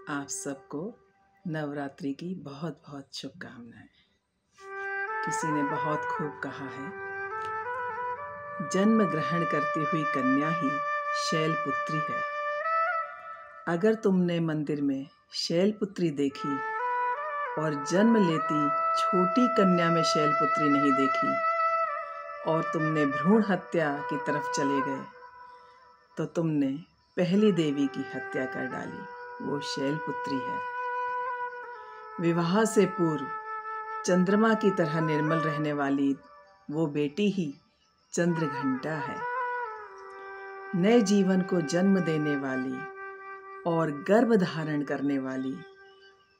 आप सबको नवरात्रि की बहुत बहुत शुभकामनाएं। किसी ने बहुत खूब कहा है, जन्म ग्रहण करती हुई कन्या ही शैलपुत्री है। अगर तुमने मंदिर में शैलपुत्री देखी और जन्म लेती छोटी कन्या में शैलपुत्री नहीं देखी और तुमने भ्रूण हत्या की तरफ चले गए तो तुमने पहली देवी की हत्या कर डाली, वो शैलपुत्री है। विवाह से पूर्व चंद्रमा की तरह निर्मल रहने वाली वो बेटी ही चंद्रघंटा है। नए जीवन को जन्म देने वाली और गर्भ धारण करने वाली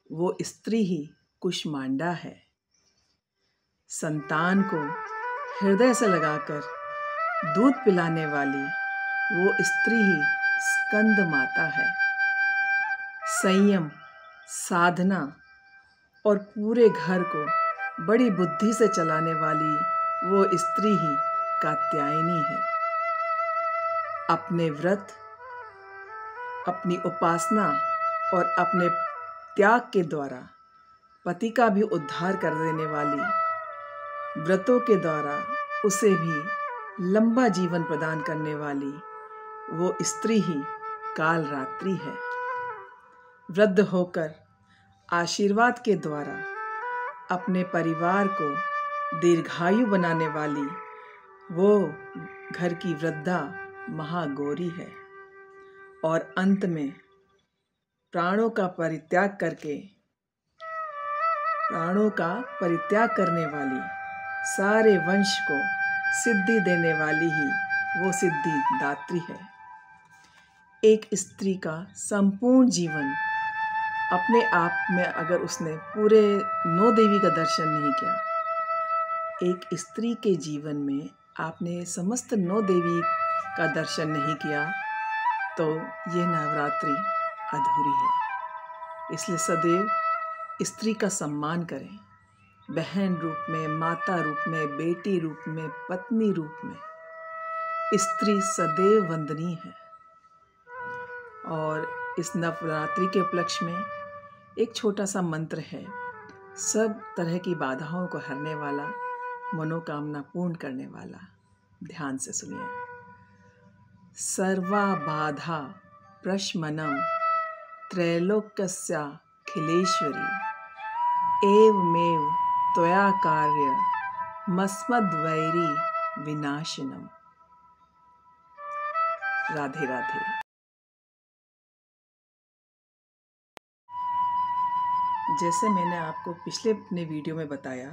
वो स्त्री ही कुष्मांडा है। संतान को हृदय से लगाकर दूध पिलाने वाली वो स्त्री ही स्कंद माता है। संयम, साधना और पूरे घर को बड़ी बुद्धि से चलाने वाली वो स्त्री ही कात्यायनी है। अपने व्रत, अपनी उपासना और अपने त्याग के द्वारा पति का भी उद्धार कर देने वाली, व्रतों के द्वारा उसे भी लंबा जीवन प्रदान करने वाली वो स्त्री ही कालरात्रि है। वृद्ध होकर आशीर्वाद के द्वारा अपने परिवार को दीर्घायु बनाने वाली वो घर की वृद्धा महागौरी है। और अंत में प्राणों का परित्याग करने वाली, सारे वंश को सिद्धि देने वाली ही वो सिद्धिदात्री है। एक स्त्री का संपूर्ण जीवन अपने आप में अगर उसने पूरे 9 देवी का दर्शन नहीं किया, एक स्त्री के जीवन में आपने समस्त 9 देवी का दर्शन नहीं किया तो ये नवरात्रि अधूरी है। इसलिए सदैव स्त्री का सम्मान करें। बहन रूप में, माता रूप में, बेटी रूप में, पत्नी रूप में स्त्री सदैव वंदनीय है। और इस नवरात्रि के उपलक्ष्य में एक छोटा सा मंत्र है, सब तरह की बाधाओं को हरने वाला, मनोकामना पूर्ण करने वाला। ध्यान से सुनिए। सर्वा बाधा प्रशमनम त्रैलोक्यस्याखिलेश्वरी एवमेव त्वया कार्य मस्मद्वैरी विनाशनम। राधे राधे। जैसे मैंने आपको पिछले अपने वीडियो में बताया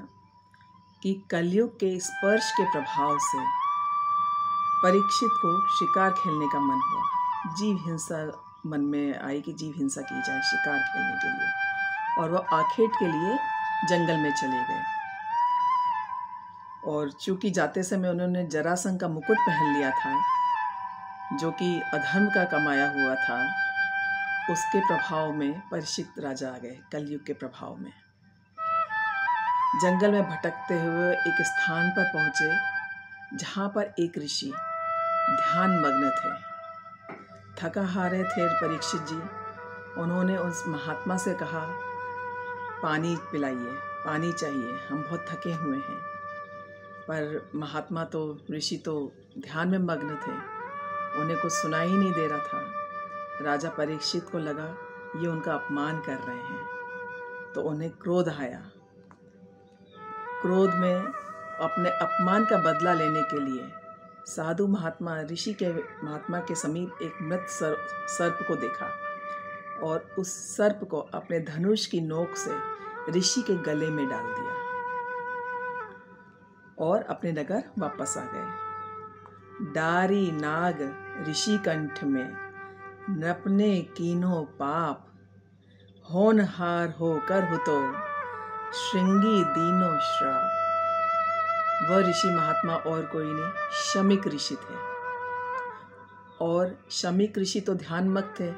कि कलयुग के स्पर्श के प्रभाव से परीक्षित को शिकार खेलने का मन हुआ। जीव हिंसा मन में आई कि जीव हिंसा की जाए शिकार खेलने के लिए, और वो आखेट के लिए जंगल में चले गए। और चूंकि जाते समय उन्होंने जरासंध का मुकुट पहन लिया था, जो कि अधर्म का कमाया हुआ था, उसके प्रभाव में परीक्षित राजा आ गए। कलयुग के प्रभाव में जंगल में भटकते हुए एक स्थान पर पहुँचे जहाँ पर एक ऋषि ध्यान मग्न थे। थका हारे थे परीक्षित जी। उन्होंने उस महात्मा से कहा, पानी पिलाइए, पानी चाहिए, हम बहुत थके हुए हैं। पर महात्मा तो, ऋषि तो ध्यान में मग्न थे, उन्हें कुछ सुनाई ही नहीं दे रहा था। राजा परीक्षित को लगा ये उनका अपमान कर रहे हैं, तो उन्हें क्रोध आया। क्रोध में अपने अपमान का बदला लेने के लिए साधु महात्मा, महात्मा के समीप एक मृत सर्प को देखा और उस सर्प को अपने धनुष की नोक से ऋषि के गले में डाल दिया और अपने नगर वापस आ गए। डारी नाग ऋषि कंठ में नपने कीनो पाप, होनहार होकर हो तो श्रृंगी दीनो श्राप। वह ऋषि महात्मा और कोई नहीं, शमीक ऋषि थे। और शमीक ऋषि तो ध्यानमग्न थे,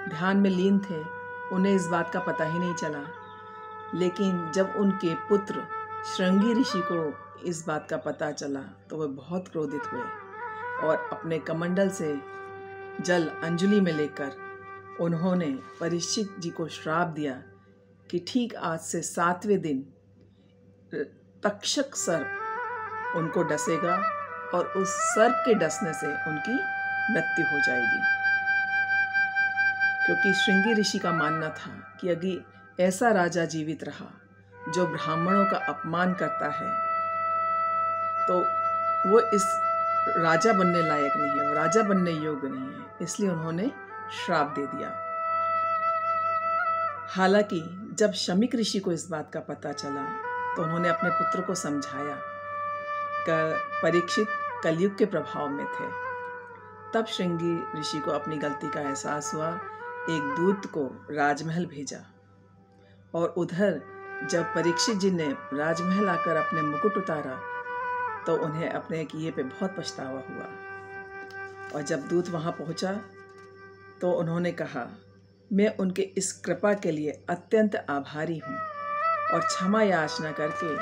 ध्यान में लीन थे, उन्हें इस बात का पता ही नहीं चला। लेकिन जब उनके पुत्र श्रृंगी ऋषि को इस बात का पता चला तो वह बहुत क्रोधित हुए और अपने कमंडल से जल अंजलि में लेकर उन्होंने परीक्षित जी को श्राप दिया कि ठीक आज से 7वें दिन तक्षक सर्प उनको डसेगा और उस सर्प के डसने से उनकी मृत्यु हो जाएगी। क्योंकि श्रृंगी ऋषि का मानना था कि अगर ऐसा राजा जीवित रहा जो ब्राह्मणों का अपमान करता है तो वो इस राजा बनने लायक नहीं है और राजा बनने योग्य नहीं है, इसलिए उन्होंने श्राप दे दिया। हालांकि जब शमीक ऋषि को इस बात का पता चला तो उन्होंने अपने पुत्र को समझाया कि परीक्षित कलयुग के प्रभाव में थे। तब श्रृंगी ऋषि को अपनी गलती का एहसास हुआ, एक दूत को राजमहल भेजा और उधर जब परीक्षित जी ने राजमहल आकर अपने मुकुट उतारा तो उन्हें अपने किए पे बहुत पछतावा हुआ। और जब दूत वहाँ पहुँचा तो उन्होंने कहा, मैं उनके इस कृपा के लिए अत्यंत आभारी हूँ, और क्षमा याचना करके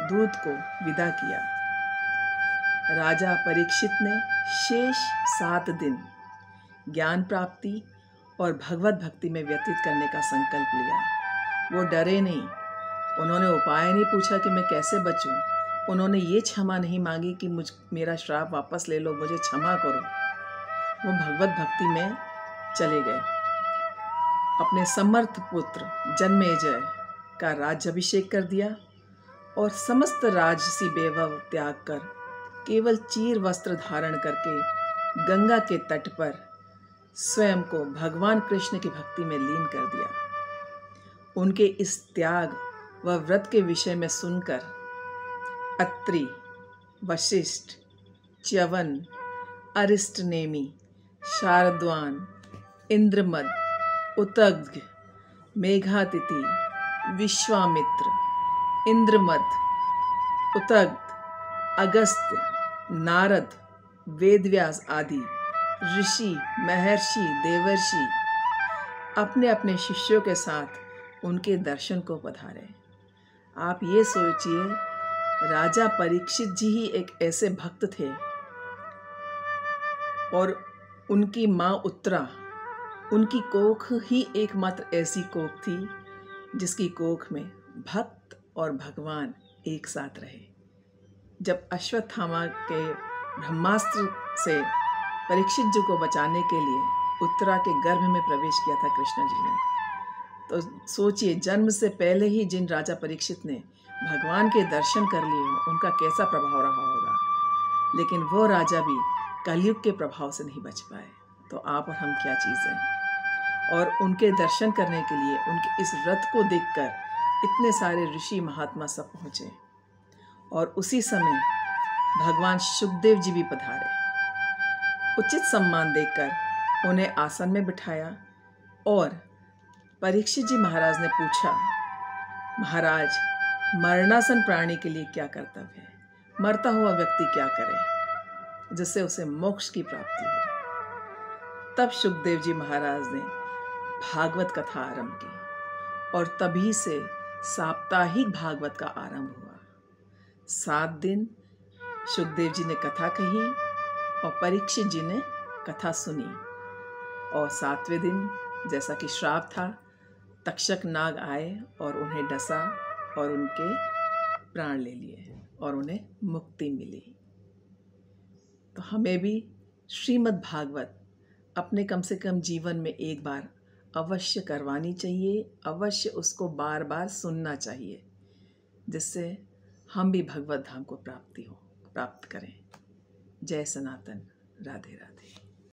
दूत को विदा किया। राजा परीक्षित ने शेष 7 दिन ज्ञान प्राप्ति और भगवत भक्ति में व्यतीत करने का संकल्प लिया। वो डरे नहीं, उन्होंने उपाय नहीं पूछा कि मैं कैसे बचूं। उन्होंने ये क्षमा नहीं मांगी कि मेरा श्राप वापस ले लो, मुझे क्षमा करो। वो भगवत भक्ति में चले गए। अपने समर्थ पुत्र जन्मेजय का राज्याभिषेक कर दिया और समस्त राजसी वैभव त्याग कर केवल चीर वस्त्र धारण करके गंगा के तट पर स्वयं को भगवान कृष्ण की भक्ति में लीन कर दिया। उनके इस त्याग व व्रत के विषय में सुनकर अत्रि, वशिष्ठ, च्यवन, अरिष्टनेमि, शारद्वान, इंद्रमद, उतग्ध, मेघातिथि, विश्वामित्र, इंद्रमद, उतग्ध, अगस्त्य, नारद, वेदव्यास आदि ऋषि, महर्षि, देवर्षि अपने अपने शिष्यों के साथ उनके दर्शन को पधारे। आप ये सोचिए, राजा परीक्षित जी ही एक ऐसे भक्त थे और उनकी माँ उत्तरा, उनकी कोख ही एकमात्र ऐसी कोख थी जिसकी कोख में भक्त और भगवान एक साथ रहे। जब अश्वत्थामा के ब्रह्मास्त्र से परीक्षित जी को बचाने के लिए उत्तरा के गर्भ में प्रवेश किया था कृष्ण जी ने, तो सोचिए जन्म से पहले ही जिन राजा परीक्षित ने भगवान के दर्शन कर लिए हो उनका कैसा प्रभाव रहा होगा। लेकिन वो राजा भी कलयुग के प्रभाव से नहीं बच पाए, तो आप और हम क्या चीज़ हैं। और उनके दर्शन करने के लिए उनके इस व्रत को देखकर इतने सारे ऋषि महात्मा सब पहुँचे और उसी समय भगवान सुखदेव जी भी पधारे। उचित सम्मान देकर उन्हें आसन में बिठाया और परीक्षित जी महाराज ने पूछा, महाराज, मरणासन प्राणी के लिए क्या कर्तव्य है? मरता हुआ व्यक्ति क्या करे जिससे उसे मोक्ष की प्राप्ति हो? तब सुखदेव जी महाराज ने भागवत कथा आरंभ की और तभी से साप्ताहिक भागवत का आरंभ हुआ। 7 दिन सुखदेव जी ने कथा कही और परीक्षित जी ने कथा सुनी, और 7वें दिन जैसा कि श्राप था, तक्षक नाग आए और उन्हें डसा और उनके प्राण ले लिए और उन्हें मुक्ति मिली। तो हमें भी श्रीमद् भागवत अपने कम से कम जीवन में एक बार अवश्य करवानी चाहिए, अवश्य उसको बार बार सुनना चाहिए, जिससे हम भी भगवत धाम को प्राप्त करें। जय सनातन। राधे राधे।